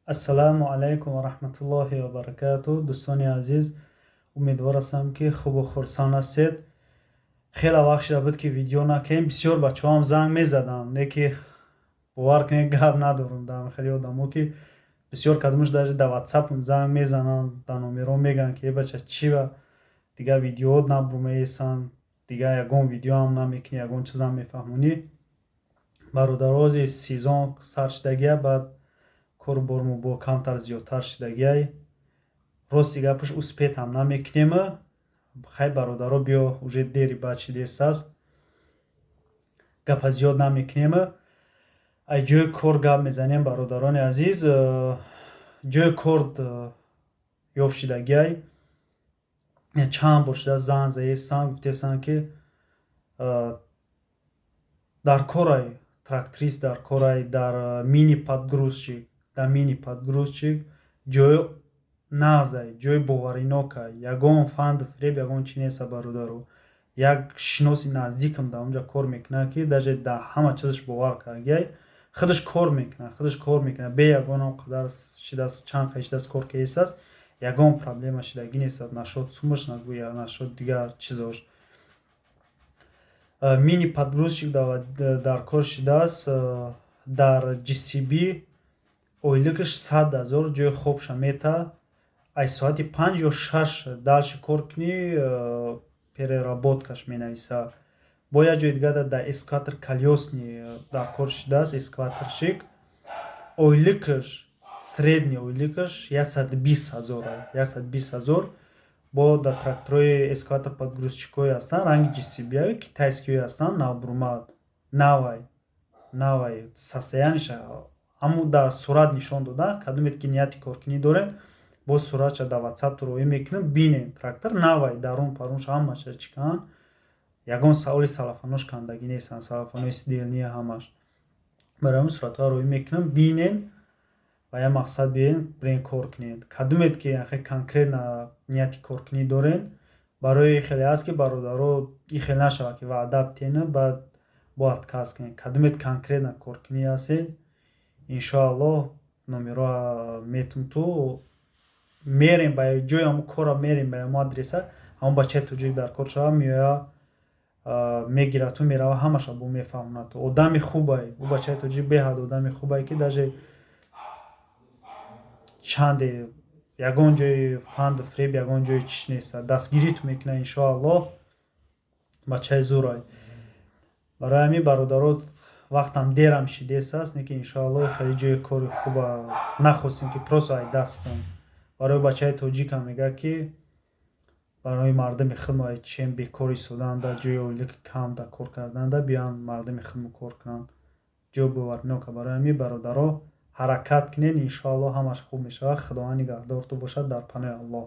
Ассаламу алайкум ва раҳматуллоҳи ва баракатуҳ. Дӯстони азиз, умедвор ҳастам, ки хубу хурсанд ҳастед. Хеле вақт шуда буд, ки видео накардем. Бисёр бачаҳоам занг мезаданд, леки бовар кунед, гап надорам. Дар хеле одамо, ки бисёр кадомаш даже дар ватсапам занг мезананд, дар номерҳо мегӯянд, ки бача чива дигар видеоҳот набурмеесан, дигар ягон видеоам намекунӣ, ягон чиз намефаҳмонӣ. Бародарози сезон сар шудагия, баъд кору бормо бо камтар зиёдтар шудагиай. Рости гапаш успеҳам намекунем. Хай бародаро, биё, уже дери баъд шидеастаст. Гапа зиёд намекунем. Ай ҷои кор гап мезанем, бародарони азиз. Ҷои кор ёфт шудагиай. Чанд бор шуда занг заестанд, гуфтестанд, ки дар корай тракторист, дар корай дар мини подгрузчик, ҷои нағзай, ҷои боваринокай. Ягон фанду фиреб, ягон чӣ неста, бародаро. Як шиноси наздикам дар он ҷо кор мекунад, ки даже дар ҳама чизаш бовар кардагиай. Худаш кор мекунад. Бе ягон он қадар шидааст, чанд қаи шидааст кор кардааст, ягон проблема шудагӣ нестад. Нашод сумаш нагӯя, нашод дигар чизош. Мини подгрузчик дар кор шудааст. Дар GCB ойликаш 100,000, ҷои хобша мета. Ай соати 5 ё 6 далши кор кунӣ, переработкаш менависа. Бо як ҷои дигар дар эскаватор колёсни дар кор шудааст, эскаваторщик. Ойликаш, средний ойликаш 120,000. Бо дар тракторои эскаватор подгрузчикҳои ҳастанд, ранги GCB-ҳои китайскиҳои ҳастанд, навбурмад, навай состояниеша ҳамун дар сурат нишон дода. Кадомет ки нияти коркунӣ доред, бо суратша дар ватсап туроӣ мекунем. Бинед трактор навай, дарун парунш ҳамаша чикан. Ягон саоли салафанош кандагӣ нестанд, салафанои сидернии ҳамаш. Барои ҳамин суратҳоро роӣ мекунем. Бинед ба як мақсад биёед, биред кор кунед. Кадомет ки конкретна нияти коркунӣ доред, барои хеле ҳаст, ки бародаро ихел нашавад, ки ваъда битена, баъд бо отказ кунед. Кадомет конкретна коркунӣ ҳастед, иншоаллоҳ номероа метум ту мерем ба ҷои ҳамун кора, мерем ба ҳамун адреса. Ҳамун бачаи тоҷик дар кор шава меояд, мегирату, мерава, ҳамаша бо мефаҳмонад. Одами хубай, ӯ бачаи тоҷик беҳад одами хубай, ки даже чанде ягон ҷои фанду фиреб, ягон ҷои чиш неста. Дастгириту мекунад, иншоаллоҳ. Бачаи зурай. Барои ҳамин бародаро вақтам дерам шидеастаст, лекин иншоаллоҳ хеле ҷои кори хуба нахостем, ки просто ай дастам. Барои бачаи тоҷикам мегӯяд, ки барои мардуми худмо ай чием бекор истоданда, ҷои ойлики кам дар кор карданда, биёянд мардуми худмо кор кунанд. Ҷои боваринок. Барои ҳамин бародаро ҳаракат кунед, иншоаллоҳ ҳамаш хуб мешавад. Худованд нигаҳдортон бошад. Дар паноҳи Аллоҳ.